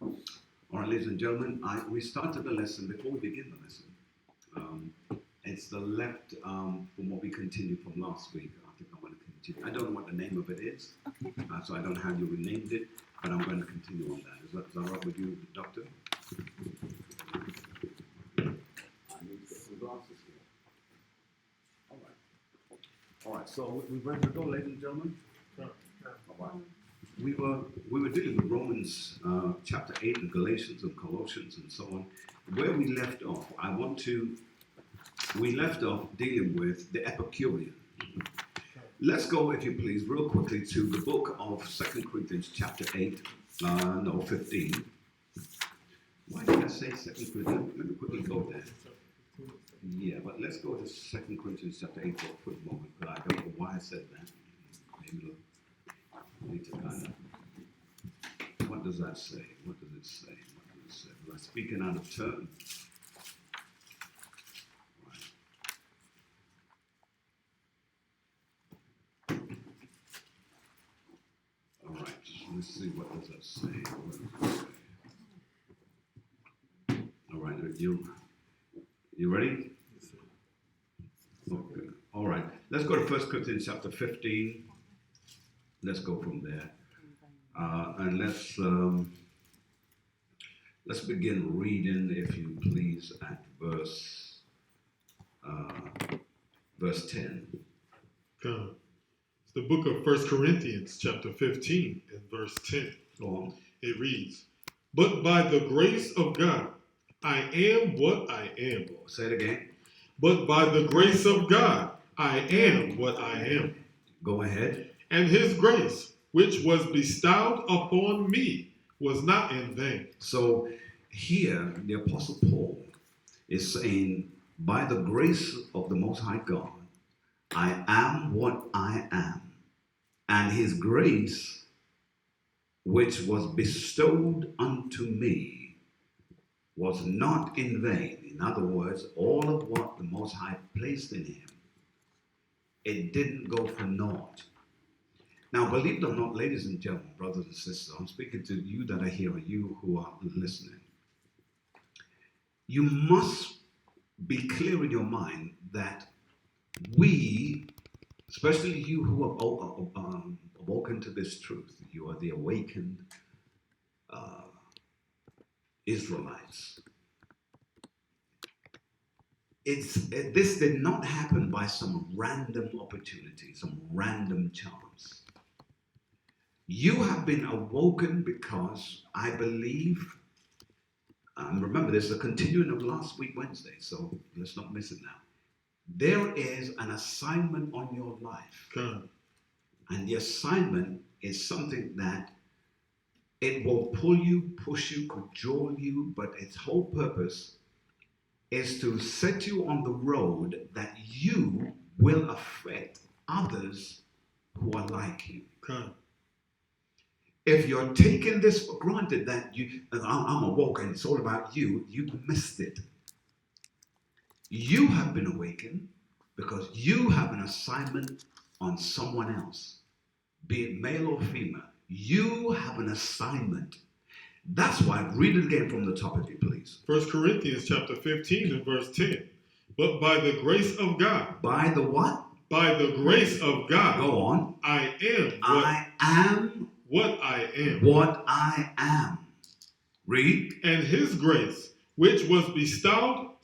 All right, ladies and gentlemen, we started the lesson. Before we begin the lesson, it's the left from what we continued from last week. I think I'm going to continue. I don't know what the name of it is, so I don't know how you renamed it, but I'm going to continue on that. Is that all right with you, Doctor? I need to get some glasses here. All right. All right, so we ready to go, ladies and gentlemen? All right. We were dealing with Romans chapter 8 and Galatians and Colossians and so on. Where we left off, we left off dealing with the Epicurean. Let's go, if you please, real quickly to the book of 2 Corinthians chapter 8, 15. Why did I say 2 Corinthians? Let me quickly go there. Yeah, but let's go to 2 Corinthians chapter 8 for a quick moment, but I don't know why I said that. Maybe I need to kind of, what does that say? What does it say? What does it say? Am I speaking out of turn? All right, let's see, what does that say? What does it say? All right, you ready? Okay. All right, let's go to 1 Corinthians chapter 15. Let's go from there, and let's begin reading, if you please, at verse 10. It's the book of 1 Corinthians, chapter 15, and verse 10. Go on. It reads, "But by the grace of God, I am what I am." Say it again. But by the grace of God, I am what I am. Go ahead. And his grace, which was bestowed upon me, was not in vain. So here, the Apostle Paul is saying, by the grace of the Most High God, I am what I am. And his grace, which was bestowed unto me, was not in vain. In other words, all of what the Most High placed in him, it didn't go for naught. Now, believe it or not, ladies and gentlemen, brothers and sisters, I'm speaking to you that are here and you who are listening. You must be clear in your mind that we, especially you who have awoken to this truth, you are the awakened Israelites. This did not happen by some random opportunity, some random chance. You have been awoken because I believe, remember this is a continuing of last week Wednesday, so let's not miss it now. There is an assignment on your life. God. And the assignment is something that it will pull you, push you, cajole you, but its whole purpose is to set you on the road that you will affect others who are like you. God. If you're taking this for granted that I'm awoke and it's all about you, you've missed it. You have been awakened because you have an assignment on someone else, be it male or female. You have an assignment. That's why, read it again from the top, if you please. 1 Corinthians chapter 15 and verse 10. But by the grace of God. By the what? By the grace of God. Go on. I am what I am. What I am. Read. And his grace, which was bestowed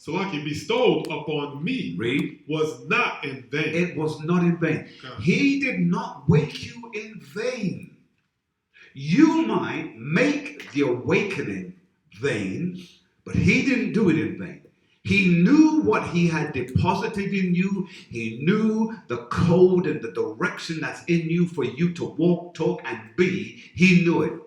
upon me, read, was not in vain. It was not in vain. God. He did not wake you in vain. You might make the awakening vain, but he didn't do it in vain. He knew what he had deposited in you. He knew the code and the direction that's in you for you to walk, talk, and be. He knew it.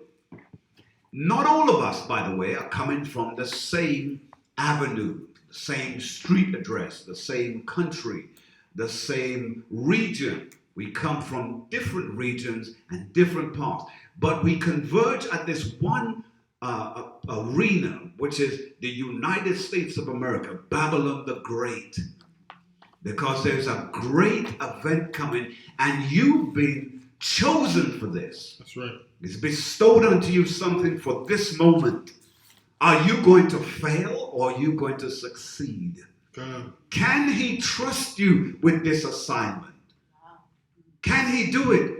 Not all of us, by the way, are coming from the same avenue, the same street address, the same country, the same region. We come from different regions and different parts, but we converge at this one arena, which is the United States of America, Babylon the Great, because there's a great event coming, and you've been chosen for this. That's right. He's bestowed unto you something for this moment. Are you going to fail or are you going to succeed? God. Can he trust you with this assignment? Can he do it?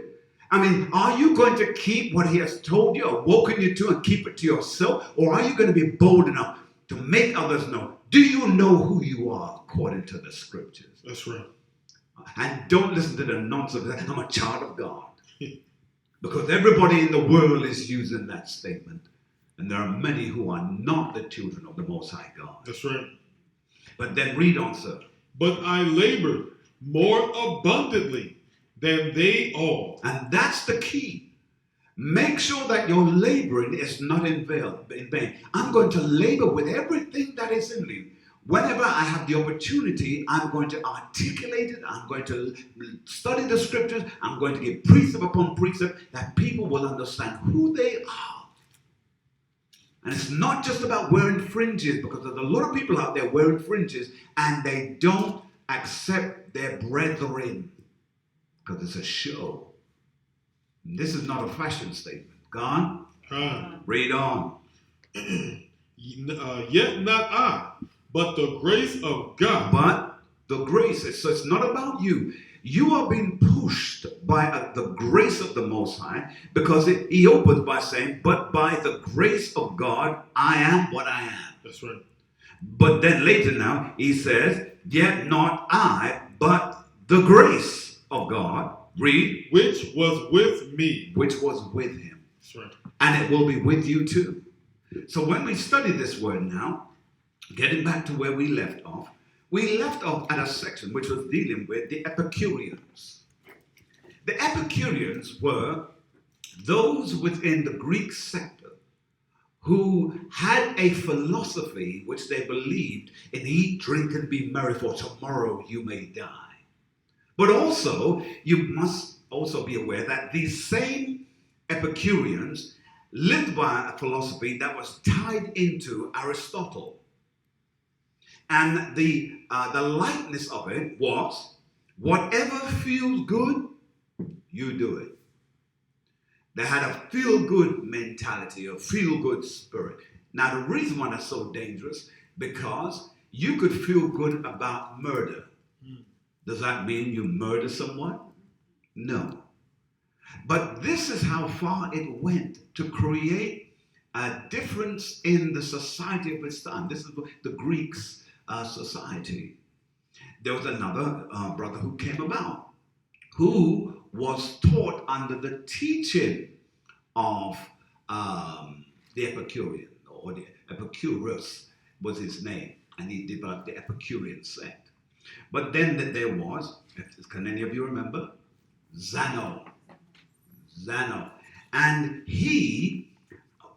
I mean, are you going to keep what he has told you or woken you to and keep it to yourself? Or are you going to be bold enough to make others know? Do you know who you are according to the scriptures? That's right. And don't listen to the nonsense that I'm a child of God. Because everybody in the world is using that statement. And there are many who are not the children of the Most High God. That's right. But then read on, sir. But I labored more abundantly than they all. And that's the key. Make sure that your laboring is not in vain. I'm going to labor with everything that is in me. Whenever I have the opportunity, I'm going to articulate it. I'm going to study the scriptures. I'm going to give precept upon precept that people will understand who they are. And it's not just about wearing fringes, because there's a lot of people out there wearing fringes and they don't accept their brethren because it's a show. And this is not a fashion statement. Gone? Read on. Yet not I, but the grace of God. But the grace, so it's not about you. You are being pushed by the grace of the Most High, because he opens by saying, but by the grace of God, I am what I am. That's right. But then later now, he says, yet not I, but the grace of God. Read. Which was with me. Which was with him. That's right. And it will be with you too. So when we study this word now, getting back to where we left off at a section which was dealing with the Epicureans. The Epicureans were those within the Greek sector who had a philosophy which they believed in: eat, drink, and be merry, for tomorrow you may die. But also, you must also be aware that these same Epicureans lived by a philosophy that was tied into Aristotle. And the likeness of it was, whatever feels good, you do it. They had a feel-good mentality, a feel-good spirit. Now, the reason why that's so dangerous, because you could feel good about murder. Does that mean you murder someone? No. But this is how far it went to create a difference in the society of its time. This is the Greeks' society. There was another brother who came about, who was taught under the teaching of the Epicurean, or the Epicurus was his name, and he developed the Epicurean sect. But then there was, can any of you remember? Zeno. And he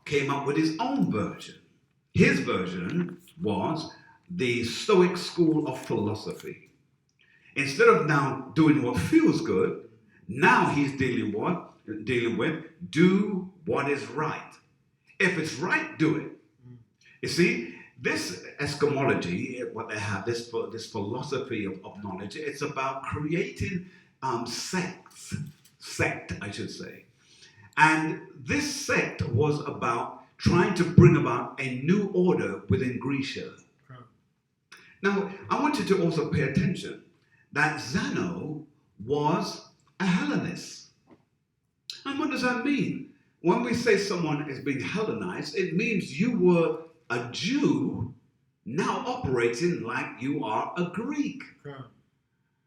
came up with his own version. His version was the Stoic school of philosophy. Instead of now doing what feels good, now he's dealing with do what is right. If it's right, do it. You see, this eschatology, what they have, this philosophy of knowledge, it's about creating sect, I should say. And this sect was about trying to bring about a new order within Grecia. Now, I want you to also pay attention that Zeno was a Hellenist. And what does that mean? When we say someone is being Hellenized, it means you were a Jew now operating like you are a Greek.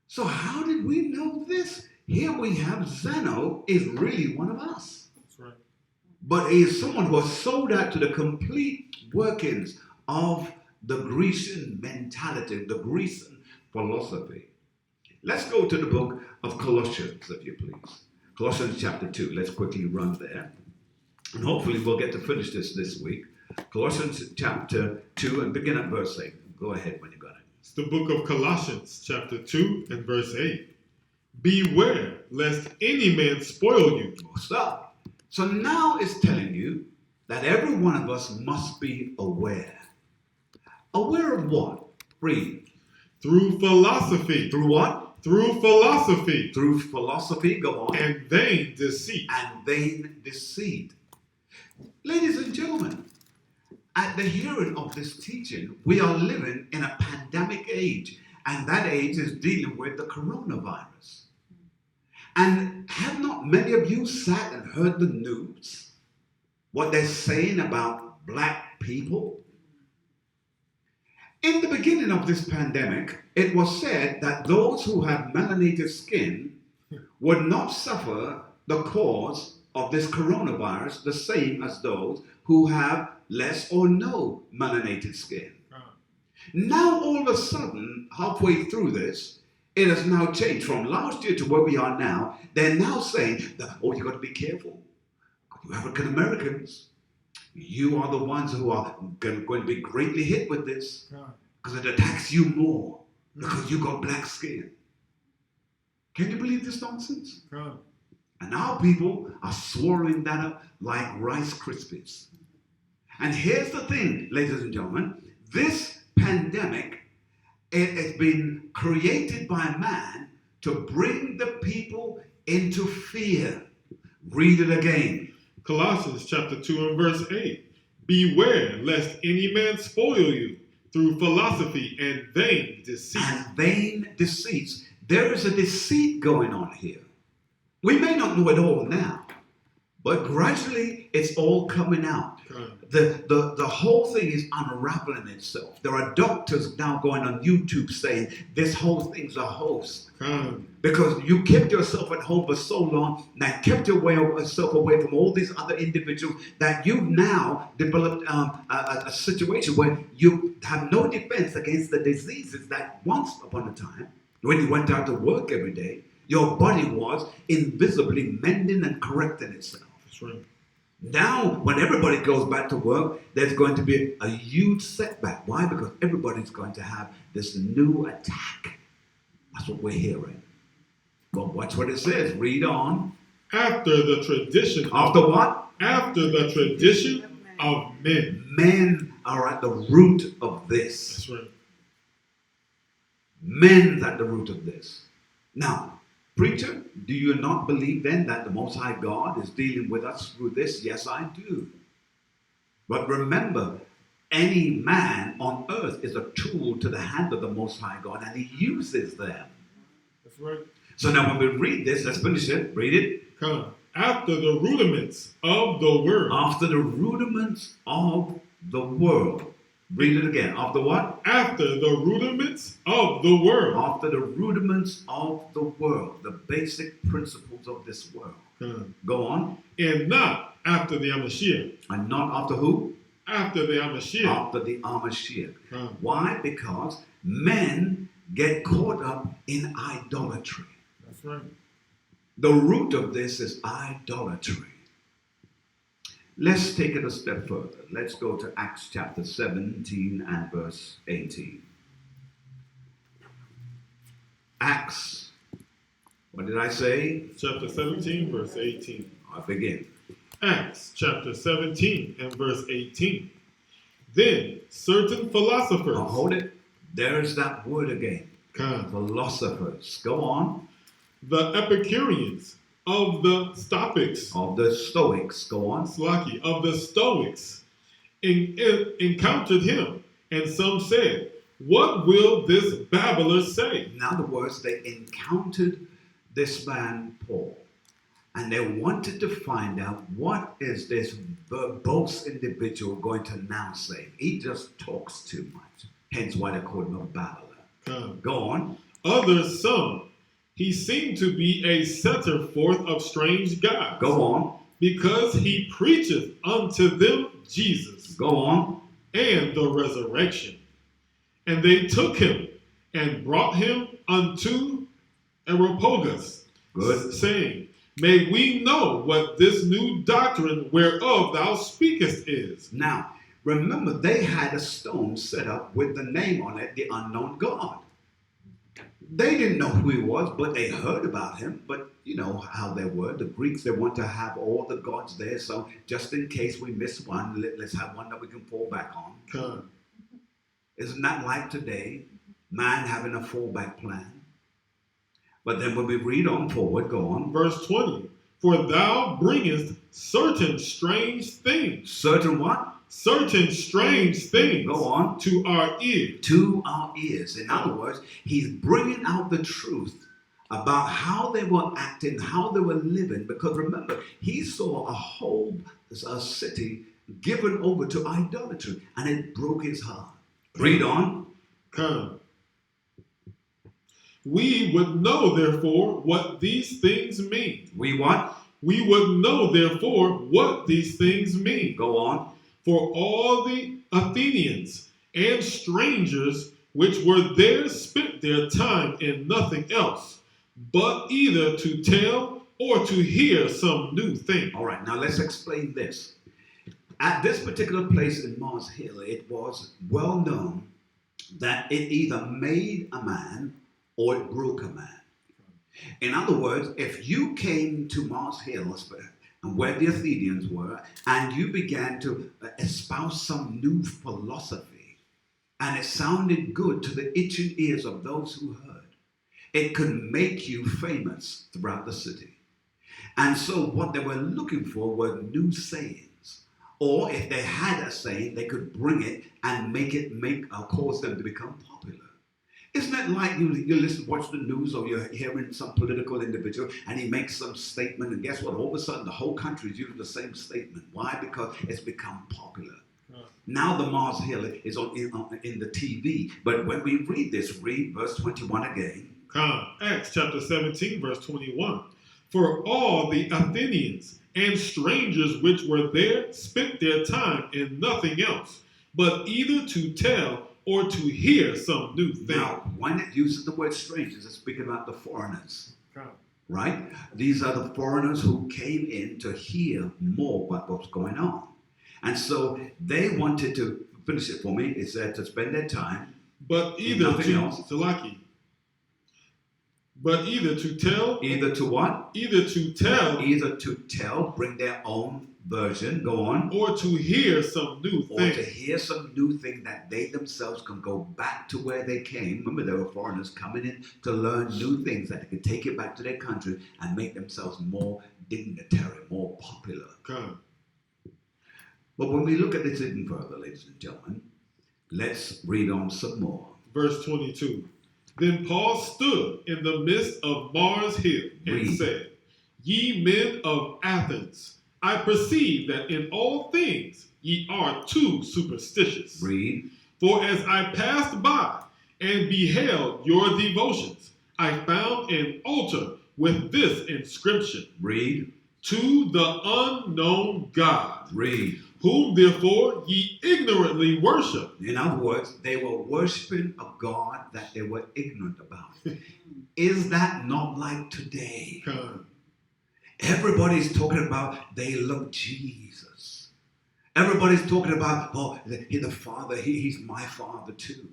So how did we know this? Here we have Zeno is really one of us. That's right. But he is someone who was sold out to the complete workings of the Grecian mentality, the Grecian philosophy. Let's go to the book of Colossians, if you please. Colossians chapter 2. Let's quickly run there. And hopefully we'll get to finish this week. Colossians chapter 2 and begin at verse 8. Go ahead when you got it. It's the book of Colossians chapter 2 and verse 8. Beware lest any man spoil you. Stop. So now it's telling you that every one of us must be aware. Aware of what? Read. Through philosophy. Through what? through philosophy. Through philosophy, go on. And vain deceit. And vain deceit. Ladies and gentlemen, at the hearing of this teaching, we are living in a pandemic age, and that age is dealing with the coronavirus. And have not many of you sat and heard the news? What they're saying about black people? In the beginning of this pandemic, it was said that those who have melanated skin would not suffer the cause of this coronavirus the same as those who have less or no melanated skin. Now, all of a sudden, halfway through this, it has now changed from last year to where we are now. They're now saying that, oh, you've got to be careful. You African Americans, you are the ones who are going to be greatly hit with this because it attacks you more because you got black skin. Can you believe this nonsense? And our people are swallowing that up like Rice Krispies. And here's the thing, ladies and gentlemen, this pandemic, it has been created by man to bring the people into fear. Read it again. Colossians chapter 2 and verse 8. Beware lest any man spoil you through philosophy and vain deceit. And vain deceits. There is a deceit going on here. We may not know it all now, but gradually it's all coming out. The whole thing is unraveling itself. There are doctors now going on YouTube saying this whole thing's a hoax. Because you kept yourself at home for so long, and kept yourself away from all these other individuals, that you've now developed a situation where you have no defense against the diseases that once upon a time, when you went out to work every day, your body was invisibly mending and correcting itself. That's right. Now, when everybody goes back to work, there's going to be a huge setback. Why? Because everybody's going to have this new attack. That's what we're hearing. Well, watch what it says. Read on. After the tradition. After what? After the tradition of men. Men are at the root of this. That's right. Men's at the root of this. Now, preacher, do you not believe then that the Most High God is dealing with us through this? Yes, I do. But remember, any man on earth is a tool to the hand of the Most High God, and he uses them. That's right. So now when we read this, let's finish it. Read it. Come. After the rudiments of the world. After the rudiments of the world. Read it again. After what? After the rudiments of the world. After the rudiments of the world. The basic principles of this world. Go on. And not after the Amashiach. And not after who? After the Amashiach. After the Amashiach. Why? Because men get caught up in idolatry. That's right. The root of this is idolatry. Let's take it a step further. Let's go to Acts chapter 17 and verse 18. Acts, what did I say? Chapter 17, verse 18. I begin. Acts chapter 17 and verse 18. Then certain philosophers. Now hold it. There's that word again. Philosophers. Go on. The Epicureans. Of the Stoics. Of the Stoics. Go on. Slaki. Of the Stoics. Encountered him. And some said, what will this babbler say? In other words, they encountered this man, Paul. And they wanted to find out, what is this verbose individual going to now say? He just talks too much. Hence why they called him a babbler. Go on. Others some. He seemed to be a setter forth of strange gods. Go on. Because he preacheth unto them Jesus. Go on. And the resurrection. And they took him and brought him unto Areopagus. Good. Saying, may we know what this new doctrine whereof thou speakest is. Now, remember, they had a stone set up with the name on it, the unknown God. They didn't know who he was, but they heard about him. But you know how they were. The Greeks, they want to have all the gods there. So just in case we miss one, let's have one that we can fall back on. Isn't that like today? Man having a fallback plan. But then when we read on forward, go on. Verse 20. For thou bringest certain strange things. Certain what? Certain strange things. Go on. To our ears. To our ears. In other words, he's bringing out the truth about how they were acting, how they were living. Because remember, he saw a whole city given over to idolatry, and it broke his heart. Read on. Come. We would know, therefore, what these things mean. We what? We would know, therefore, what these things mean. Go on. For all the Athenians and strangers which were there spent their time in nothing else, but either to tell or to hear some new thing. All right, now let's explain this. At this particular place in Mars Hill, it was well known that it either made a man or it broke a man. In other words, if you came to Mars Hill, and where the Athenians were, and you began to espouse some new philosophy, and it sounded good to the itching ears of those who heard, it could make you famous throughout the city. And so what they were looking for were new sayings. Or if they had a saying, they could bring it and cause them to become popular. Isn't it like you watch the news, or you're hearing some political individual and he makes some statement, and guess what? All of a sudden the whole country is using the same statement. Why? Because it's become popular. Now the Mars Hill is in the TV. But when we read this, read verse 21 again. Acts chapter 17, verse 21. For all the Athenians and strangers which were there spent their time in nothing else, but either to tell or to hear some new thing. Now, when it uses the word strangers, it's speaking about the foreigners. Right? These are the foreigners who came in to hear more about what's going on. And so they wanted to, finish it for me, it said to spend their time. But either But either to tell. Either to what? Either to tell. Either to tell, bring their own version, go on. Or to hear some new thing. Or to hear some new thing that they themselves can go back to where they came. Remember, there were foreigners coming in to learn new things that they could take it back to their country and make themselves more dignitary, more popular. Okay. But when we look at this even further, ladies and gentlemen, let's read on some more. Verse 22. Then Paul stood in the midst of Mars Hill and said, Ye men of Athens, I perceive that in all things ye are too superstitious. Read. For as I passed by and beheld your devotions, I found an altar with this inscription. Read. To the unknown God. Read. Whom therefore ye ignorantly worship. In other words, they were worshiping a God that they were ignorant about. Is that not like today? Everybody's talking about they love Jesus. Everybody's talking about, oh, the Father, he's my Father too.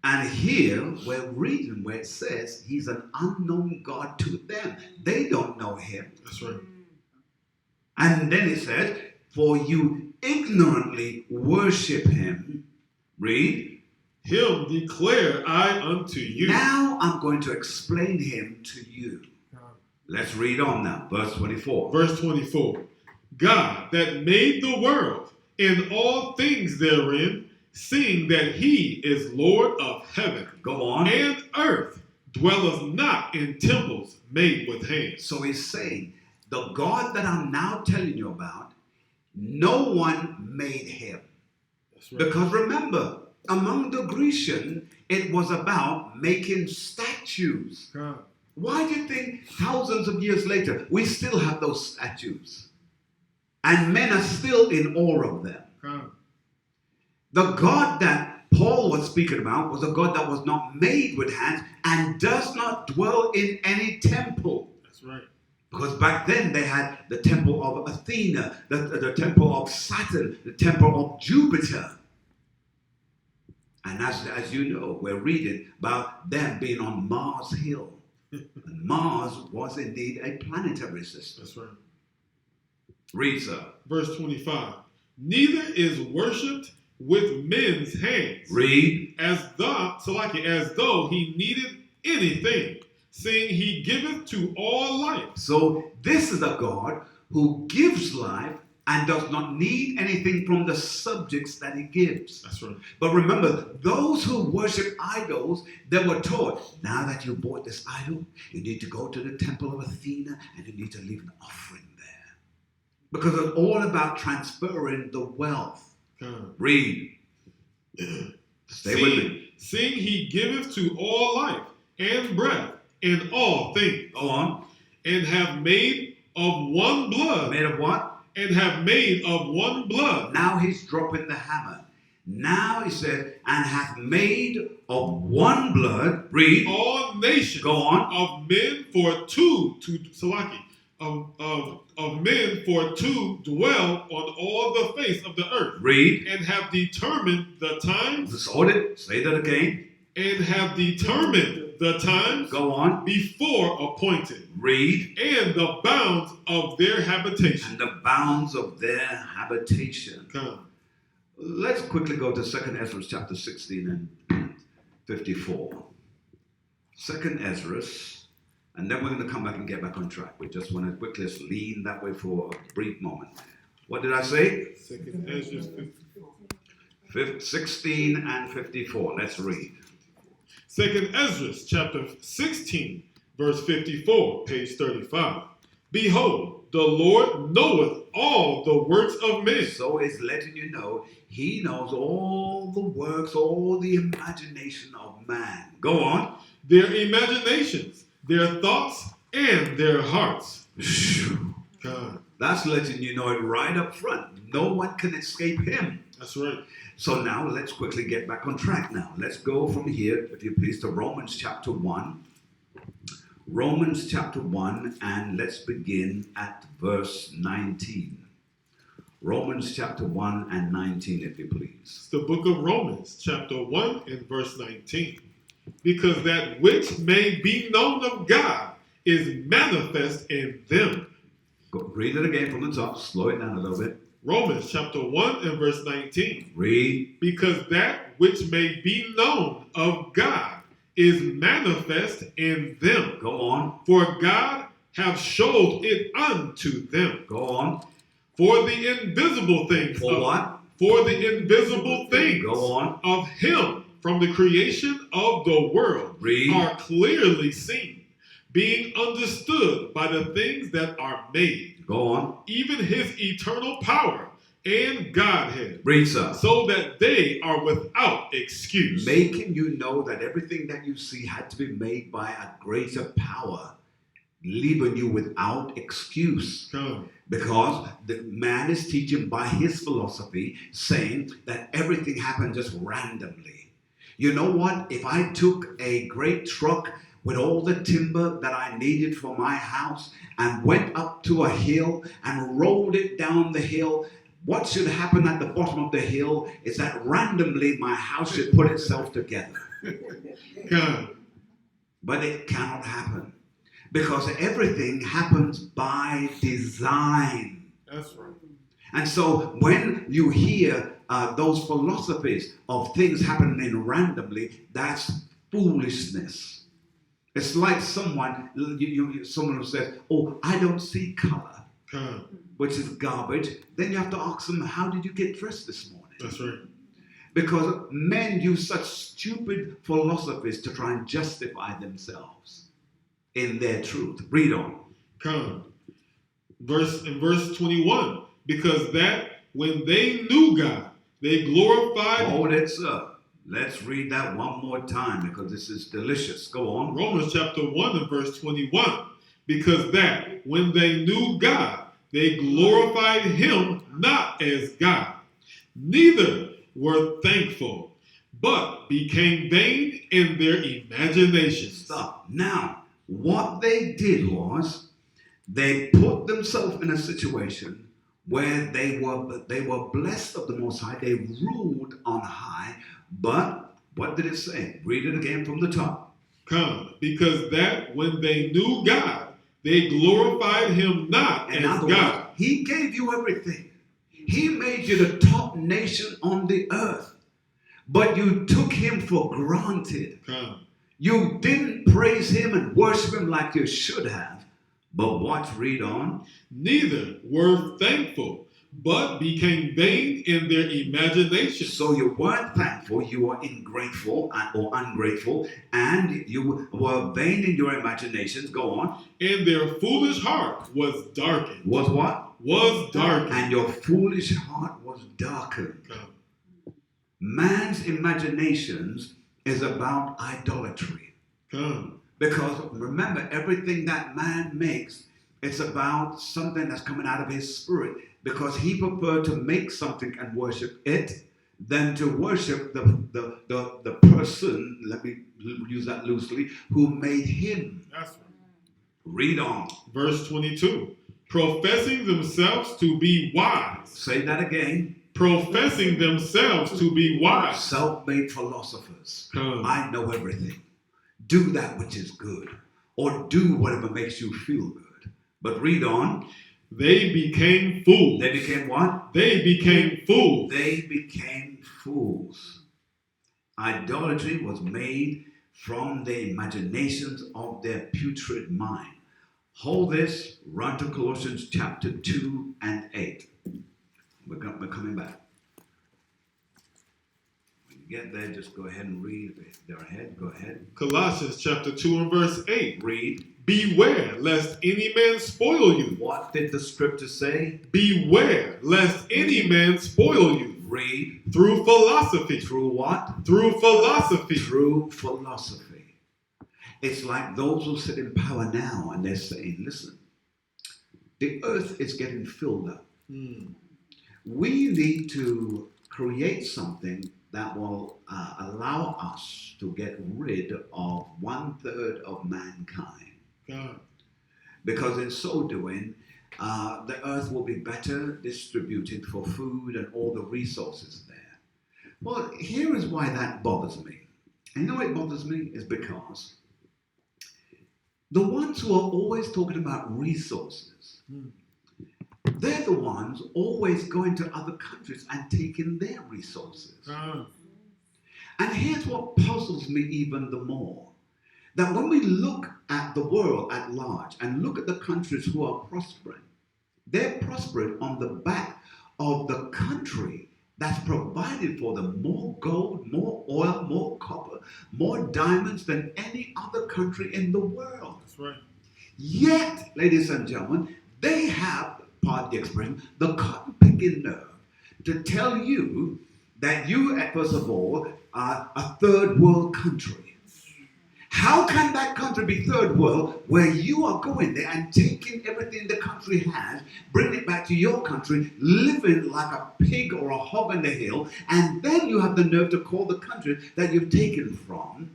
And here we're reading where it says he's an unknown God to them. They don't know him. That's right. And then it says, for you ignorantly worship him. Read. Him declare I unto you. Now I'm going to explain him to you. Let's read on now. Verse 24. Verse 24. God that made the world and all things therein, seeing that he is Lord of heaven. Go on. And earth, dwelleth not in temples made with hands. So he's saying, the God that I'm now telling you about, no one made him. That's right. Because remember, among the Grecian, it was about making statues. God. Why do you think thousands of years later, we still have those statues? And men are still in awe of them. God. The God that Paul was speaking about was a God that was not made with hands and does not dwell in any temple. That's right. Because back then they had the temple of Athena, the temple of Saturn, the temple of Jupiter. And as you know, we're reading about them being on Mars Hill. And Mars was indeed a planetary system. That's right. Read, sir. Verse 25. Neither is worshipped with men's hands. Read. As though he needed anything, seeing he giveth to all life. So this is a God who gives life and does not need anything from the subjects that he gives. That's right. But remember, those who worship idols, they were taught, now that you bought this idol, you need to go to the temple of Athena and you need to leave an offering there. Because it's all about transferring the wealth. Read. Stay with me. Seeing he giveth to all life and breath and all things. Go on. And have made of one blood. Made of what? And have made of one blood. Now he's dropping the hammer. Now he says, and hath made of one blood. Read. All nations. Go on. Of men for of men for to dwell on all the face of the earth. Read. And have determined the times. Hold it. Say that again. And have determined the times. Go on. Before appointed. Read. And the bounds of their habitation. And the bounds of their habitation. Come. Let's quickly go to 2 Ezra chapter 16 and 54. 2 Ezra, and then we're going to come back and get back on track. We just want to quickly lean that way for a brief moment. What did I say? 2 Ezra 54. 16 and 54. Let's read. 2 Ezra chapter 16, verse 54, page 35. Behold, the Lord knoweth all the works of men. So it's letting you know he knows all the works, all the imagination of man. Go on. Their imaginations, their thoughts, and their hearts. God. That's letting you know it right up front. No one can escape him. That's right. So now let's quickly get back on track now. Let's go from here, if you please, to Romans chapter 1. Romans chapter 1, and let's begin at verse 19. Romans chapter 1 and 19, if you please. It's the book of Romans, chapter 1 and verse 19. Because that which may be known of God is manifest in them. Go, read it again from the top. Slow it down a little bit. Romans chapter 1 and verse 19. Read. Because that which may be known of God is manifest in them. Go on. For God hath showed it unto them. Go on. For the invisible things. For what? For the invisible things. Go on. Of him from the creation of the world. Read. Are clearly seen, being understood by the things that are made. Go on. Even his eternal power and Godhead. Read, sir. So that they are without excuse. Making you know that everything that you see had to be made by a greater power, leaving you without excuse. Because the man is teaching by his philosophy, saying that everything happened just randomly. You know what? If I took a great truck with all the timber that I needed for my house and went up to a hill and rolled it down the hill, what should happen at the bottom of the hill is that randomly my house should put itself together. But it cannot happen because everything happens by design. That's right. And so when you hear those philosophies of things happening randomly, that's foolishness. It's like someone who says, oh, I don't see color, which is garbage. Then you have to ask them, how did you get dressed this morning? That's right. Because men use such stupid philosophies to try and justify themselves in their truth. Read on. Verse 21. Because that when they knew God, they glorified. Hold it, sir. Let's read that one more time because this is delicious. Go on. Romans chapter 1 and verse 21. Because that when they knew God, they glorified him not as God, neither were thankful, but became vain in their imaginations. Stop. Now, what they did was they put themselves in a situation where they were blessed of the Most High. They ruled on high. But what did it say? Read it again from the top. Because that when they knew God, they glorified him not as God. Words, he gave you everything. He made you the top nation on the earth. But you took him for granted. You didn't praise him and worship him like you should have. But watch, read on. Neither were thankful, but became vain in their imagination. So you weren't thankful, you were ingrateful or ungrateful, and you were vain in your imaginations. Go on. And their foolish heart was darkened. Was what? Was darkened. And your foolish heart was darkened. Man's imaginations is about idolatry. Because remember, everything that man makes, it's about something that's coming out of his spirit. Because he preferred to make something and worship it than to worship the person, let me use that loosely, who made him. That's right. Read on. Verse 22. Professing themselves to be wise. Say that again. Professing themselves to be wise. Self-made philosophers. I know everything. Do that which is good. Or do whatever makes you feel good. But read on. They became fools. They became what? They became fools. They became fools. Idolatry was made from the imaginations of their putrid mind. Hold this, run to Colossians chapter 2 and 8. We're coming back. When you get there, just go ahead and read. If they're ahead, go ahead. Colossians chapter 2 and verse 8. Read. Beware lest any man spoil you. What did the scripture say? Beware lest any man spoil you. Read. Through philosophy. Through what? Through philosophy. Through philosophy. It's like those who sit in power now and they're saying, listen, the earth is getting filled up. We need to create something that will allow us to get rid of 1/3 of mankind. Because in so doing, the earth will be better distributed for food and all the resources there. Well, here is why that bothers me. And you know why it bothers me? Is because the ones who are always talking about resources, they're the ones always going to other countries and taking their resources. And here's what puzzles me even the more. That when we look at the world at large and look at the countries who are prospering, they're prospering on the back of the country that's provided for them more gold, more oil, more copper, more diamonds than any other country in the world. That's right. Yet, ladies and gentlemen, they have, pardon the expression, the cotton-picking nerve to tell you that you, first of all, are a third world country. How can that country be third world where you are going there and taking everything the country has, bringing it back to your country, living like a pig or a hog on the hill, and then you have the nerve to call the country that you've taken from,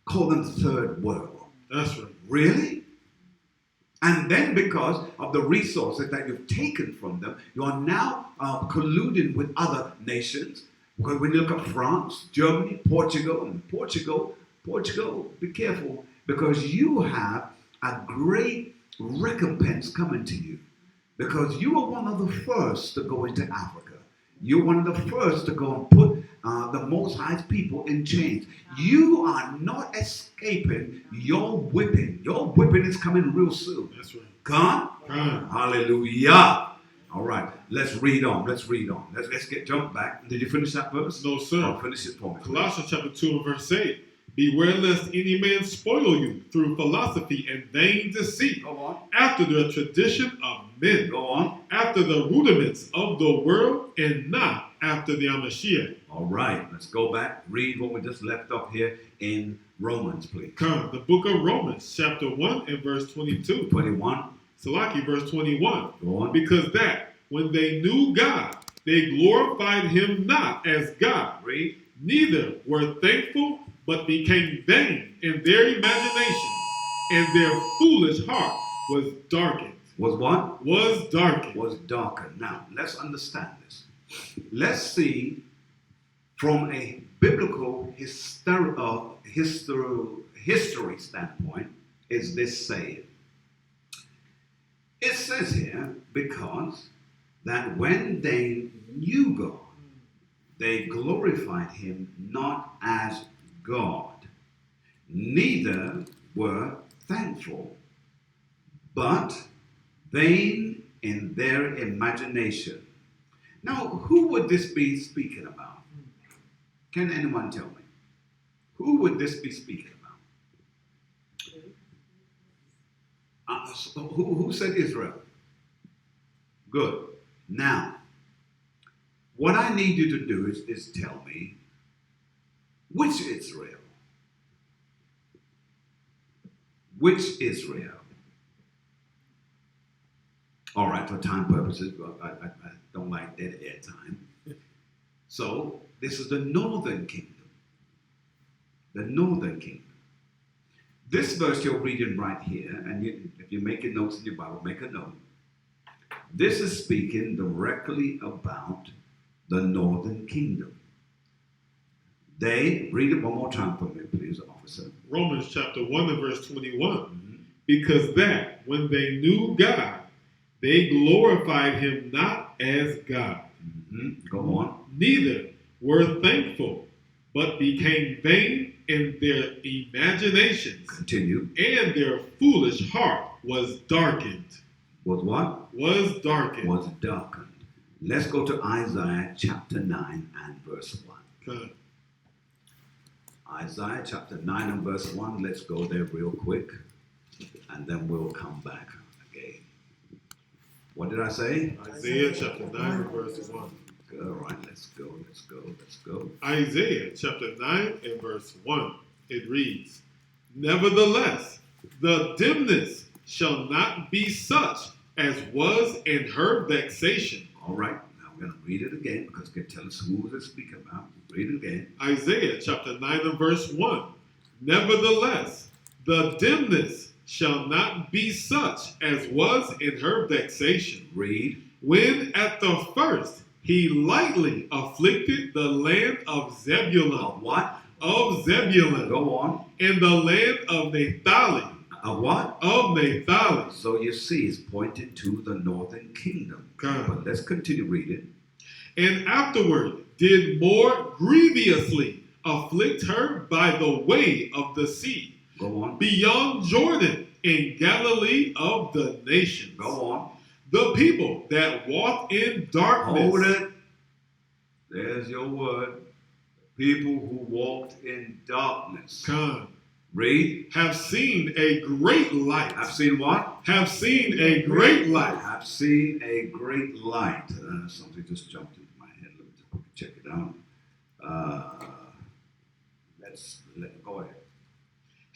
call them third world? That's right. Really? And then because of the resources that you've taken from them, you are now colluding with other nations. Because when you look at France, Germany, Portugal, be careful, because you have a great recompense coming to you. Because you are one of the first to go into Africa. You're one of the first to go and put the Most High's people in chains. You are not escaping your whipping. Your whipping is coming real soon. That's right. Come on. Hallelujah. All right, let's read on. Let's jump back. Did you finish that verse? No, sir. Oh, finish it for me. Colossians chapter 2 and verse 8. Beware lest any man spoil you through philosophy and vain deceit. Go on. After the tradition of men. Go on. After the rudiments of the world and not after the Mashiach. All right, let's go back. Read what we just left up here in Romans, please. Come, the book of Romans, chapter 1 and verse 22. 21. Salaki, verse 21. Go on. Because that, when they knew God, they glorified him not as God. Read. Neither were thankful, but became vain in their imagination, and their foolish heart was darkened. Was what? Was darkened. Was darkened. Now, let's understand this. Let's see from a biblical history standpoint, is this saying. It says here, because that when they knew God, they glorified him not as God. neither were thankful, but vain in their imagination. Now, who would this be speaking about? Can anyone tell me? Who would this be speaking about? Who said Israel? Good. Now, what I need you to do is tell me which Israel? Which Israel? All right, for time purposes, I don't like dead air time. So, this is the northern kingdom. The northern kingdom. This verse you're reading right here, and if you're making notes in your Bible, make a note. This is speaking directly about the northern kingdom. They, read it one more time for me, please, officer. Romans chapter 1 and verse 21. Mm-hmm. Because that when they knew God, they glorified him not as God. Mm-hmm. Go on. Neither were thankful, but became vain in their imaginations. Continue. And their foolish heart was darkened. Was what? Was darkened. Was darkened. Let's go to Isaiah chapter 9 and verse 1. Okay. Isaiah chapter 9 and verse 1. Let's go there real quick, and then we'll come back again. What did I say? Isaiah chapter 9 and verse 1. All right, let's go. Isaiah chapter 9 and verse 1. It reads, Nevertheless, the dimness shall not be such as was in her vexation. All right, now we're going to read it again because it can tell us who it's speaking about. Read it again. Isaiah chapter 9 and verse 1. Nevertheless, the dimness shall not be such as was in her vexation. Read. When at the first he lightly afflicted the land of Zebulun. Of what? Of Zebulun. Go on. And the land of Naphtali. Of what? Of Naphtali. So you see, it's pointing to the northern kingdom. God. But let's continue reading. And afterward did more grievously afflict her by the way of the sea. Go on. Beyond Jordan, in Galilee of the nations. Go on. The people that walk in darkness. Hold it. There's your word. People who walked in darkness. Come. Read. Have seen a great light. Have seen what? Have seen a great light. Have seen a great light. Something just jumped into my head. Let me just check it out. Go ahead.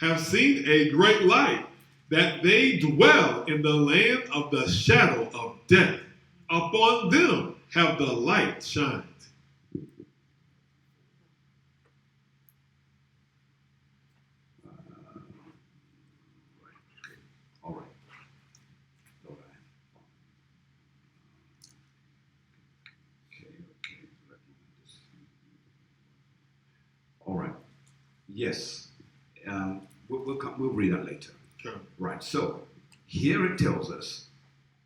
Have seen a great light, that they dwell in the land of the shadow of death. Upon them have the light shined. All right. All right. Yes. We'll read that later. Sure. Right. So here it tells us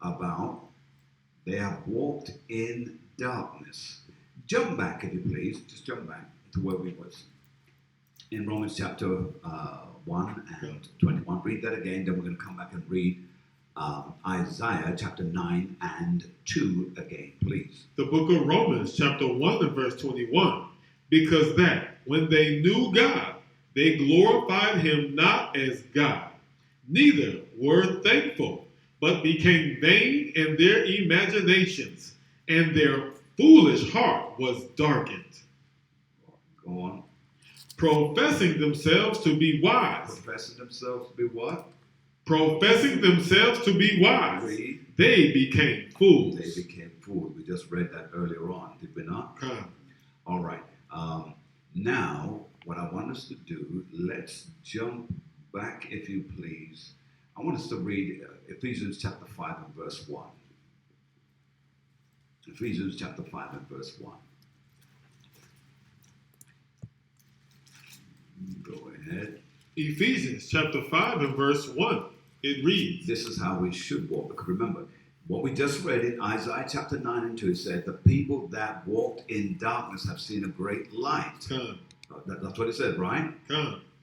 about they have walked in darkness. Jump back, if you please. Just jump back to where we was. In Romans chapter 1 and 21. Read that again. Then we're going to come back and read Isaiah chapter 9 and 2 again, please. The book of Romans chapter 1 and verse 21. Because that when they knew God, they glorified him not as God, neither were thankful, but became vain in their imaginations, and their foolish heart was darkened. Go on. Professing themselves to be wise. Professing themselves to be what? Professing themselves to be wise. Read. They became fools. They became fools. We just read that earlier on, did we not? All right. Now, what I want us to do, let's jump back, if you please. I want us to read Ephesians chapter 5 and verse 1. Ephesians chapter 5 and verse 1. Go ahead. Ephesians chapter 5 and verse 1. It reads. This is how we should walk. Because remember, what we just read in Isaiah chapter 9 and 2 said, the people that walked in darkness have seen a great light. That's what it said, right?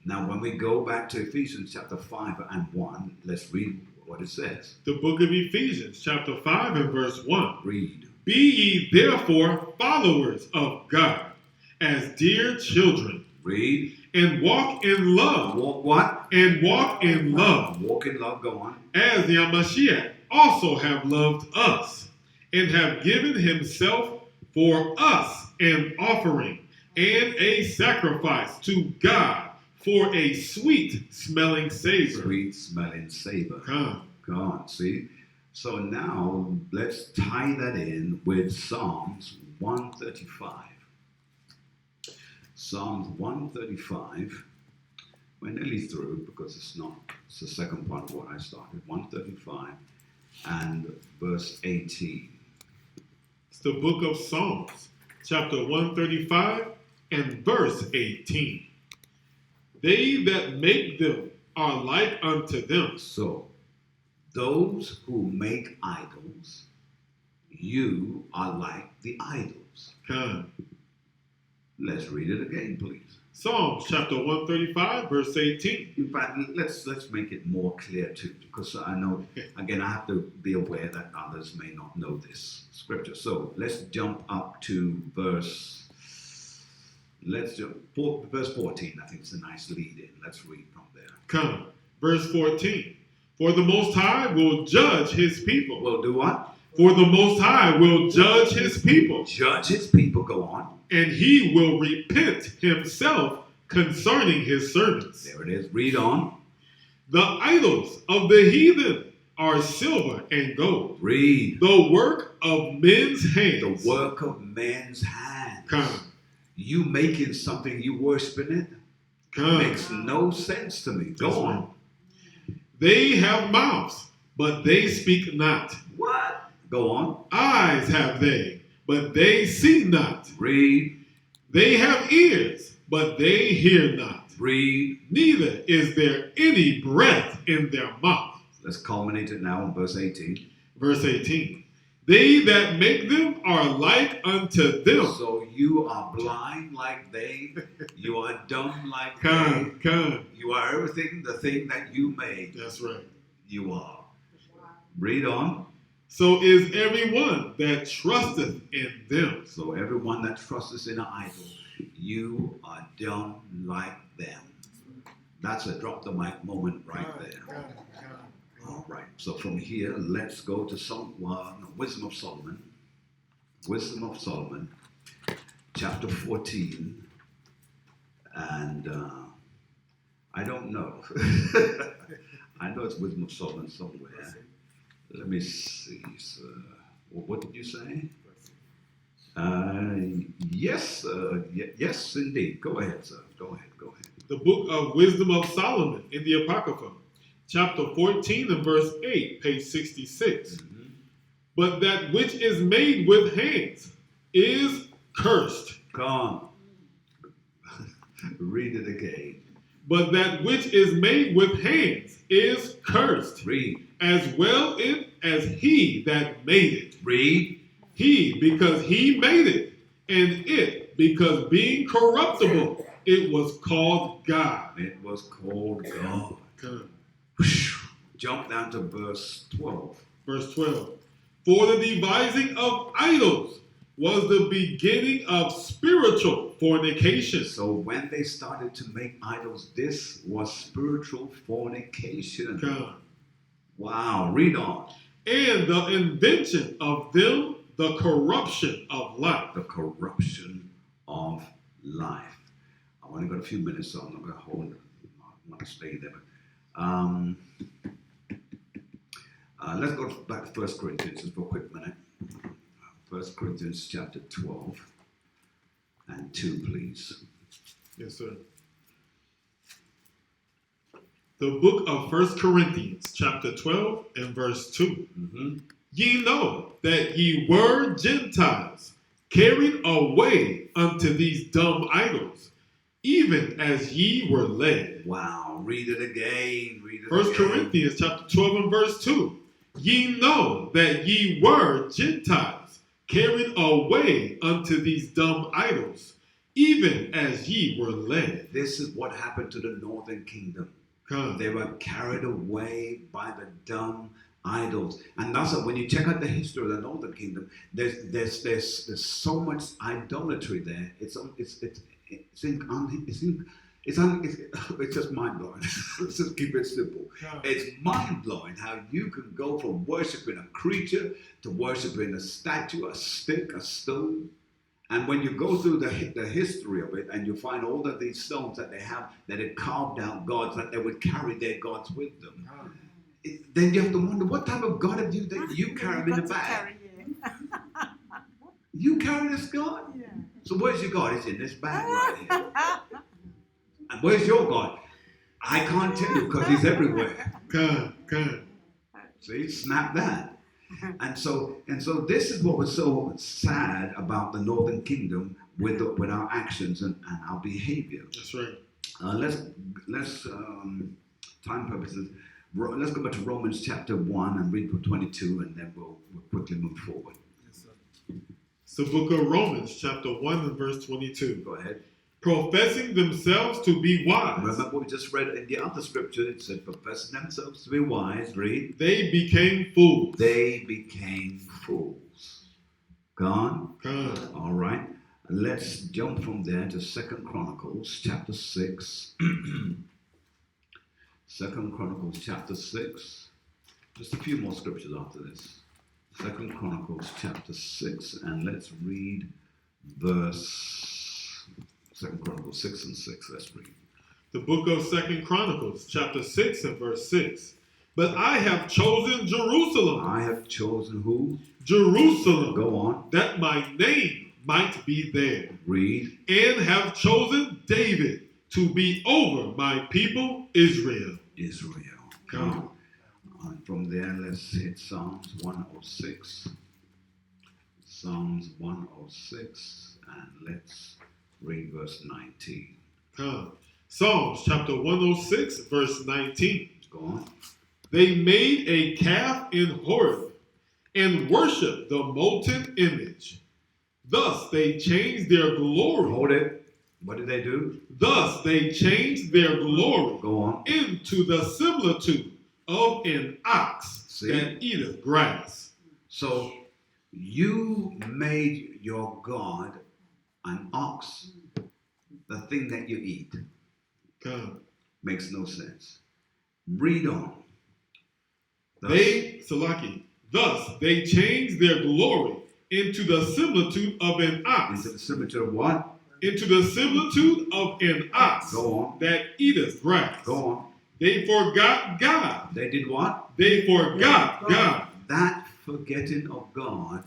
Now, when we go back to Ephesians chapter 5 and 1, let's read what it says. The book of Ephesians, chapter 5 and verse 1. Read. Be ye therefore followers of God, as dear children. Read. And walk in love. Walk what? And walk in love. Walk in love, go on. As the Mashiach also have loved us, and have given himself for us an offering and a sacrifice to God for a sweet smelling savor. Sweet smelling savor. Come on, see? So now let's tie that in with Psalms 135. Psalms 135. We're nearly through because it's the second part of what I started. 135 and verse 18. It's the book of Psalms, chapter 135 and verse 18. They that make them are like unto them. So, those who make idols, you are like the idols. Come. Let's read it again, please. Psalms chapter 135, verse 18. In fact, let's make it more clear too, because I know, again, I have to be aware that others may not know this scripture. So let's jump up to verse 14. I think it's a nice lead in. Let's read from there. Come. Verse 14. For the Most High will judge his people. Will do what? For the Most High will judge his people. Judge his people, go on. And he will repent himself concerning his servants. There it is. Read on. The idols of the heathen are silver and gold. Read. The work of men's hands. The work of men's hands. Come. You making something, you worshiping it? Come. Makes no sense to me. Go on. Right. They have mouths, but they speak not. What? Go on. Eyes have they, but they see not. Read. They have ears, but they hear not. Read. Neither is there any breath in their mouth. Let's culminate it now in verse 18. Verse 18. They that make them are like unto them. So you are blind like they. You are dumb like they. You are everything, the thing that you made. That's right. You are. Read on. So is everyone that trusteth in them. So everyone that trusteth in an idol, you are dumb like them. That's a drop the mic moment right there. All right. So from here, let's go to Wisdom of Solomon. Wisdom of Solomon, chapter 14. And I don't know. I know it's Wisdom of Solomon somewhere. Let me see, sir. What did you say? Yes, yes, indeed. Go ahead, sir. Go ahead. The book of Wisdom of Solomon in the Apocrypha, chapter 14 and verse 8, page 66. Mm-hmm. But that which is made with hands is cursed. Come on. Read it again. But that which is made with hands is cursed. Read. As well as he that made it. Read. He, because he made it, and it, because being corruptible, it was called God. It was called God. Come. Jump down to verse 12. Verse 12. For the devising of idols was the beginning of spiritual fornication. So when they started to make idols, this was spiritual fornication. God. Wow, read on. And the invention of them, the corruption of life. The corruption of life. I only got a few minutes, so I'm not going to hold it. I want to stay there. Let's go back to 1 Corinthians just for a quick minute. 1 Corinthians chapter 12 and 2, please. Yes, sir. The book of 1 Corinthians chapter 12 and verse 2. Mm-hmm. Ye know that ye were Gentiles, carried away unto these dumb idols, even as ye were led. Wow, read it again. 1 Corinthians chapter 12 and verse 2. Ye know that ye were Gentiles, carried away unto these dumb idols, even as ye were led. This is what happened to the northern kingdom. They were carried away by the dumb idols. And that's when you check out the history of the northern kingdom, there's so much idolatry there. It's just mind blowing. Let's just keep it simple. It's mind blowing how you can go from worshiping a creature to worshiping a statue, a stick, a stone. And when you go through the history of it, and you find all of these stones that they have that had carved out gods, that they would carry their gods with them, then you have to wonder, what type of God have you carry in the bag? You carry this God? Yeah. So where's your God? It's in this bag right here. And where's your God? I can't tell you because he's everywhere. Good. See, snap that. And so this is what was so sad about the northern kingdom with our actions and our behavior. That's right. Let's time purposes, let's go back to Romans chapter 1 and read from 22, and then we'll quickly move forward. Yes, sir. It's the book of Romans chapter 1 and verse 22. Go ahead. Professing themselves to be wise. Remember what we just read in the other scripture? It said, professing themselves to be wise. Read. They became fools. They became fools. Gone? All right. Let's jump from there to 2 Chronicles chapter 6. 2 Chronicles chapter 6. Just a few more scriptures after this. 2 Chronicles chapter 6. And let's read verse... 2 Chronicles 6 and 6, let's read. The book of 2 Chronicles, chapter 6 and verse 6. But I have chosen Jerusalem. I have chosen who? Jerusalem. Go on. That my name might be there. Read. And have chosen David to be over my people Israel. Come on. From there, let's hit Psalms 106. Psalms 106, and let's read verse 19. Psalms chapter 106, verse 19. Go on. They made a calf in Horeb and worshiped the molten image. Thus they changed their glory. Hold it. What did they do? Thus they changed their glory. Go on. Into the similitude of an ox that eateth grass. So you made your God an ox, the thing that you eat. Makes no sense. Read on. Thus they changed their glory into the similitude of an ox. Into the similitude of what? Into the similitude of an ox. Go on. That eateth grass. Go on. They forgot God. They did what? They forgot God. That forgetting of God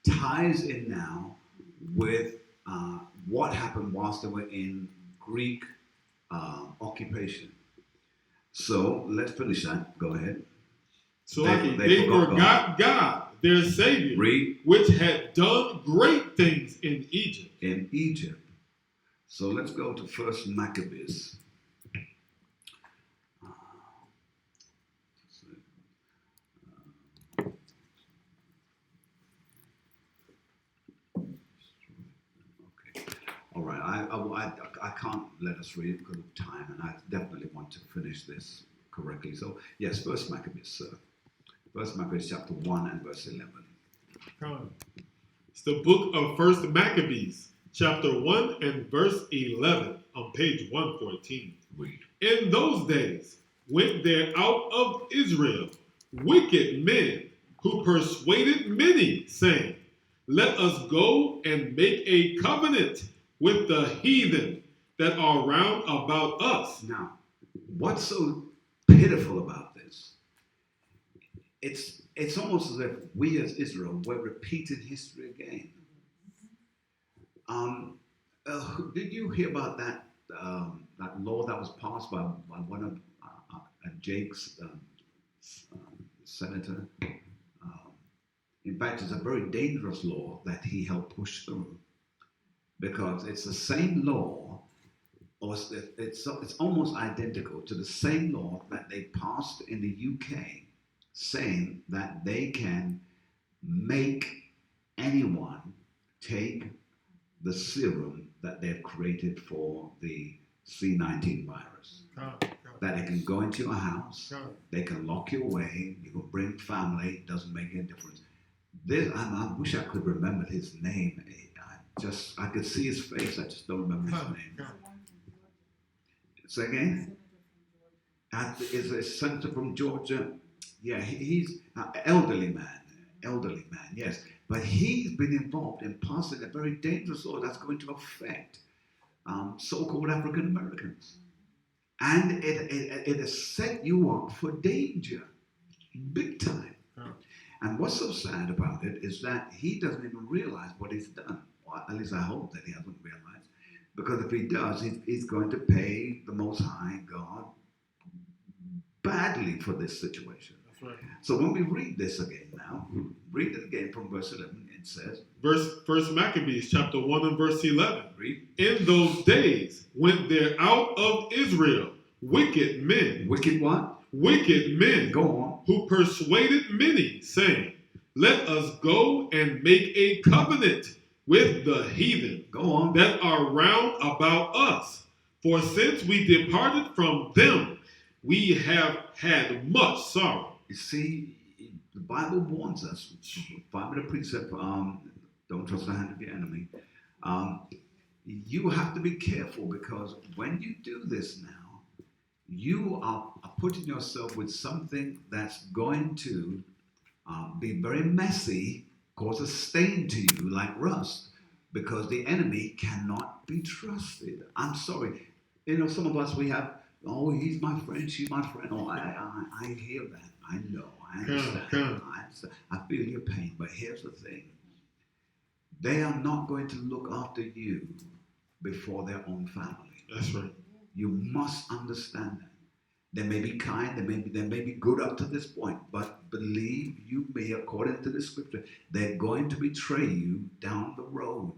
ties in now with what happened whilst they were in Greek occupation. So let's finish that. Go ahead. So they forgot God, their Savior, Read. Which had done great things in Egypt. In Egypt. So let's go to 1 Maccabees. All right, I can't let us read it because of time, and I definitely want to finish this correctly. So, yes, 1 Maccabees, sir. 1 Maccabees chapter 1 and verse 11. It's the book of 1 Maccabees, chapter 1 and verse 11, on page 114. Read. In those days went there out of Israel wicked men who persuaded many, saying, let us go and make a covenant with the heathen that are round about us. Now, what's so pitiful about this? It's almost as if we as Israel were repeating history again. Did you hear about that law that was passed by one of Jake's senator? In fact, it's a very dangerous law that he helped push through, because it's the same law, or it's almost identical to the same law that they passed in the UK, saying that they can make anyone take the serum that they've created for the C-19 virus. That they can go into your house, they can lock you away, you can bring family, it doesn't make any difference. I wish I could remember his name. I could see his face, I just don't remember his name. Say again? Is a senator from Georgia. Yeah, he's an elderly man, yes. But he's been involved in passing a very dangerous law that's going to affect so-called African Americans. And it has set you up for danger, big time. And what's so sad about it is that he doesn't even realize what he's done. Well, at least I hope that he hasn't realized. Because if he does, he's going to pay the Most High God badly for this situation. That's right. So when we read this again now, read it again from verse 11, it says, First Maccabees chapter 1 and verse 11. Read. In those days went there out of Israel wicked men. Wicked what? Wicked men. Go on. Who persuaded many, saying, let us go and make a covenant with the heathen. Go on. That are round about us. For since we departed from them, we have had much sorrow. You see, the Bible warns us, 5-minute precept, don't trust the hand of your enemy. You have to be careful, because when you do this now, you are putting yourself with something that's going to be very messy, cause a stain to you like rust, because the enemy cannot be trusted. I'm sorry. You know, some of us, we have, oh, he's my friend, she's my friend. Oh, I hear that. I know. I understand. I feel your pain. But here's the thing. They are not going to look after you before their own family. That's right. You must understand that. They may be kind, they may be good up to this point, but believe you me, according to the scripture, they're going to betray you down the road,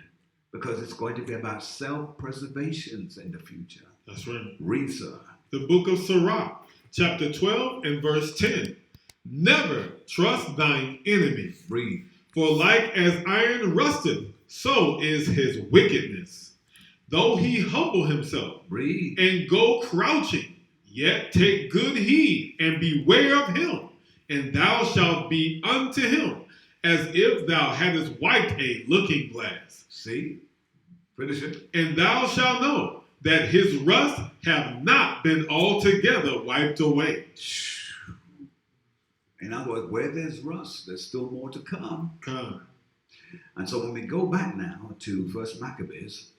because it's going to be about self-preservation in the future. That's right. Read, sir. The book of Sirach, chapter 12 and verse 10. Never trust thine enemy. Read. For like as iron rusteth, so is his wickedness. Though he humble himself, read, and go crouching, yet take good heed and beware of him, and thou shalt be unto him as if thou hadst wiped a looking glass. See? Finish it. And thou shalt know that his rust have not been altogether wiped away. In other words, where there's rust, there's still more to come. And so when we go back now to First Maccabees,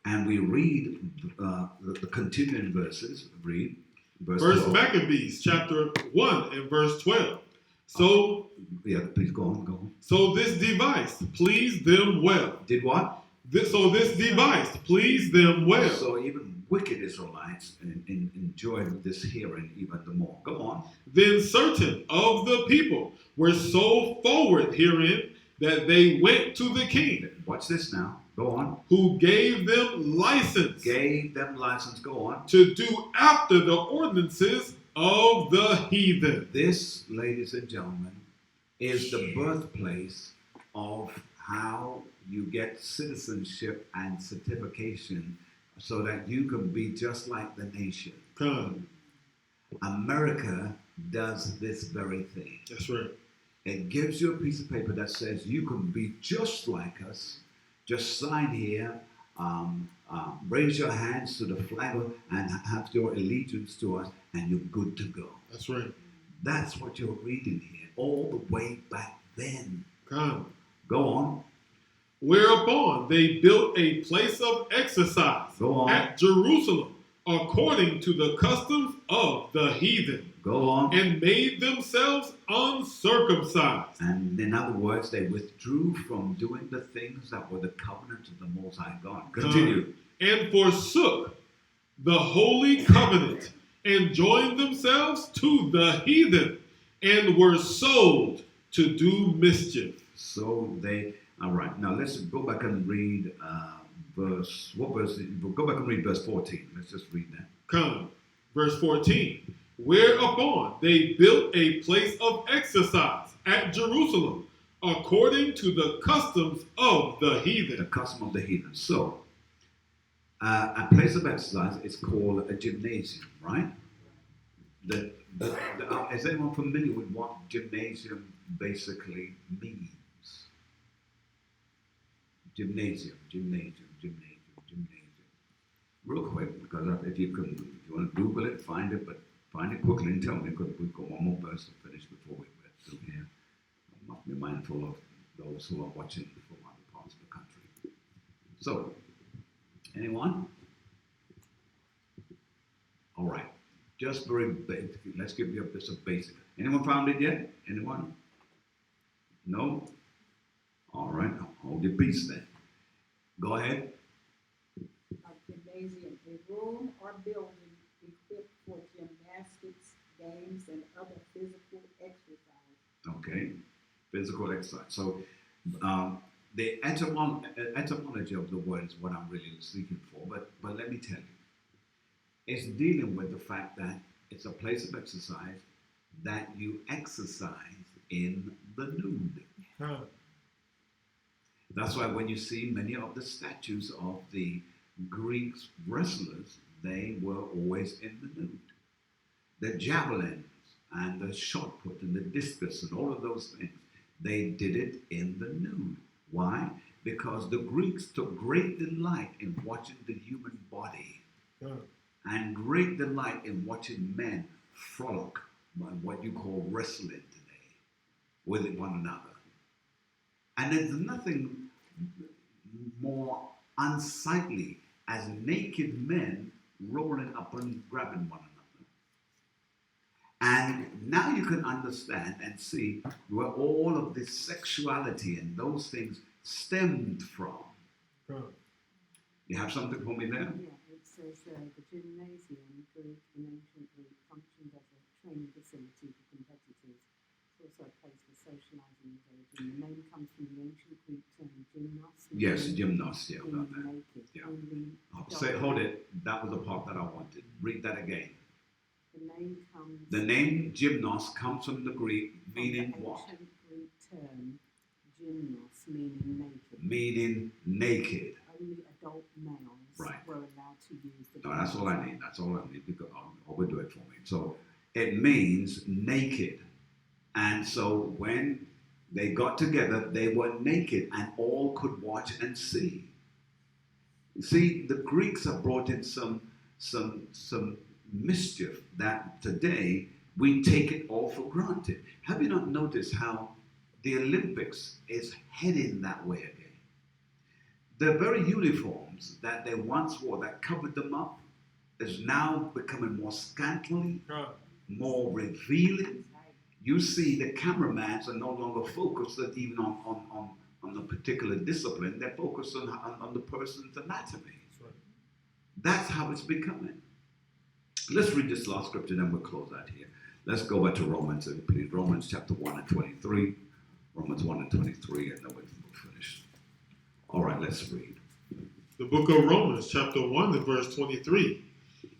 and we read the continuing verses, read verse First 12. Maccabees chapter 1 and verse 12. So, yeah, please go on. So this device pleased them well. Did what? This device pleased them well. So even wicked Israelites enjoyed this hearing even the more. Go on. Then certain of the people were so forward herein that they went to the king. Watch this now. Go on. Who gave them license. Go on. To do after the ordinances of the heathen. This, ladies and gentlemen, is the birthplace of how you get citizenship and certification so that you can be just like the nation. America does this very thing. That's right. It gives you a piece of paper that says you can be just like us. Just sign here, raise your hands to the flag and have your allegiance to us, and you're good to go. That's right. That's what you're reading here, all the way back then. Go on. Whereupon they built a place of exercise at Jerusalem, according to the customs of the heathen. Go on. And made themselves uncircumcised. And in other words, they withdrew from doing the things that were the covenant of the Most High God. Continue. And forsook the holy covenant and joined themselves to the heathen and were sold to do mischief. So they, all right. Now let's go back and read verse 14. Let's just read that. Verse 14. Whereupon they built a place of exercise at Jerusalem, according to the customs of the heathen. The custom of the heathen. So, A place of exercise is called a gymnasium, right? Is anyone familiar with what gymnasium basically means? Gymnasium. Real quick, because if you want to Google it, find it, but find it quickly and tell me, because we've got one more verse to finish before we get through here. I must be mindful of those who are watching from other parts of the country. So, anyone? All right. Just very basic. Let's give you a bit of basic. Anyone found it yet? Anyone? No? All right. Hold your peace then. Go ahead. A gymnasium, a room or building equipped for gymnastics, games, and other physical exercise. Okay. Physical exercise. So, the etymology of the word is what I'm really seeking for. But let me tell you. It's dealing with the fact that it's a place of exercise that you exercise in the nude. Huh. That's why when you see many of the statues of the Greek wrestlers, they were always in the nude. The javelins and the shot put and the discus and all of those things, they did it in the nude. Why? Because the Greeks took great delight in watching the human body. Huh. And great delight in watching men frolic by what you call wrestling today with one another. And there's nothing more unsightly as naked men rolling up and grabbing one another. And now you can understand and see where all of this sexuality and those things stemmed from. Huh. You have something for me there? Yeah, it says the gymnasium, Greek and ancient Greek, functioned as a training facility for competitors. It's also a place for socializing and engaging. The name comes from the ancient Greek term gymnos. Yes, gymnos, yeah, about that. Naked. Yeah. Hold it. That was the part that I wanted. Read that again. The name gymnos comes from the Greek, meaning what? Ancient Greek term gymnos, meaning naked. Meaning naked. Only adult males were allowed to use the. No, that's all I need. That's all I need. Because will do it for me. So it means naked, and so when they got together, they were naked, and all could watch and see. You see, the Greeks have brought in some mischief that today we take it all for granted. Have you not noticed how the Olympics is heading that way again? The very uniforms that they once wore that covered them up is now becoming more scantily, more revealing. You see the cameramans are no longer focused even on a particular discipline. They're focused on the person's anatomy. That's how it's becoming. Let's read this last scripture, then we'll close out here. Let's go back to Romans, please. Romans chapter 1 and 23. Romans 1 and 23, and then we'll finish. All right, let's read. The book of Romans, chapter 1 and verse 23.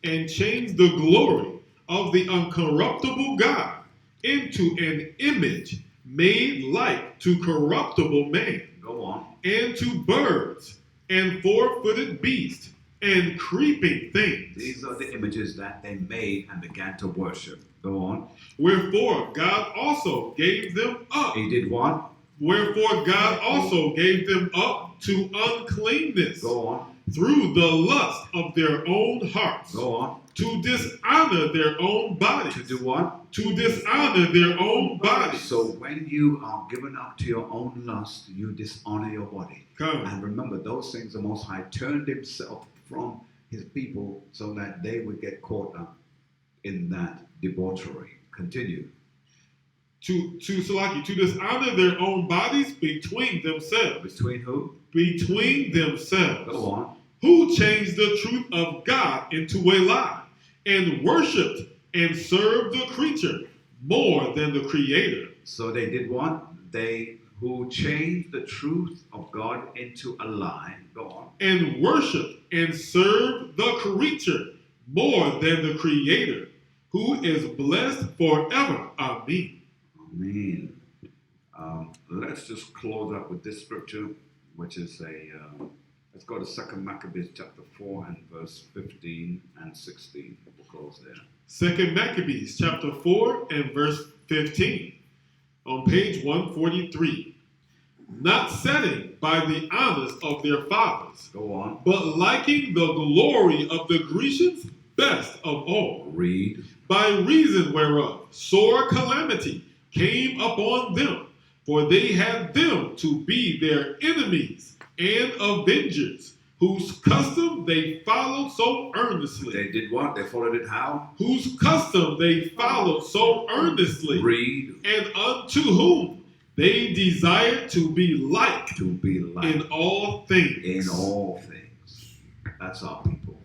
And change the glory of the uncorruptible God into an image made like to corruptible man. Go on. And to birds and four-footed beasts and creeping things. These are the images that they made and began to worship. Go on. Wherefore God also gave them up. He did what? Wherefore God also gave them up to uncleanness. Go on. Through the lust of their own hearts. Go on. To dishonor their own bodies. To do what? To dishonor their own bodies. So when you are given up to your own lust, you dishonor your body. Come. And remember, those things the Most High turned himself from his people so that they would get caught up in that debauchery. Continue. To dishonor their own bodies between themselves. Between who? Between themselves. Go on. Who changed the truth of God into a lie and worshipped and served the creature more than the creator. So they did what? They who changed the truth of God into a lie. Go on. And worshipped and served the creature more than the creator, who is blessed forever. Amen. Amen. Let's just close up with this scripture, which is Let's go to 2 Maccabees chapter 4 and verse 15 and 16. We'll close there. 2 Maccabees chapter 4 and verse 15 on page 143. Not setting by the honors of their fathers, Go on. but liking the glory of the Grecians best of all. Read. By reason whereof sore calamity came upon them, for they had them to be their enemies and avengers, whose custom they followed so earnestly. They did what? They followed it how? Whose custom they followed so earnestly. Read. And unto whom they desired to be like. To be like. In all things. In all things. That's our people.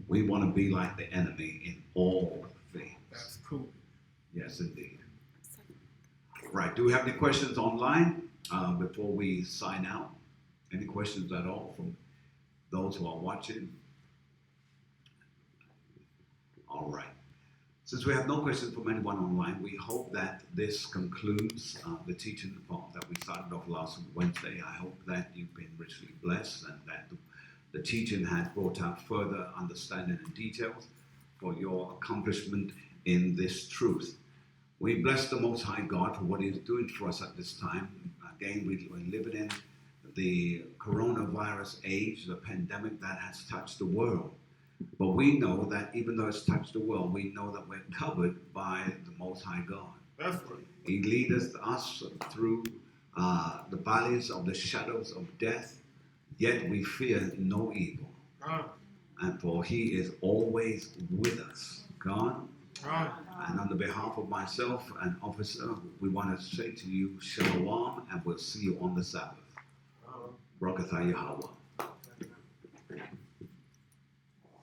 We want to be like the enemy in all things. That's cool. Yes, indeed. Right. Do we have any questions online before we sign out? Any questions at all from those who are watching? All right. Since we have no questions from anyone online, we hope that this concludes the teaching that we started off last Wednesday. I hope that you've been richly blessed and that the teaching has brought out further understanding and details for your accomplishment in this truth. We bless the Most High God for what He is doing for us at this time. Again, we're living in the coronavirus age, the pandemic that has touched the world. But we know that even though it's touched the world, we know that we're covered by the Most High God. That's right. He leads us through the valleys of the shadows of death, yet we fear no evil. And for He is always with us. God. And on the behalf of myself and officer, we want to say to you, Shalom, and we'll see you on the Sabbath. Barakatah Yahweh.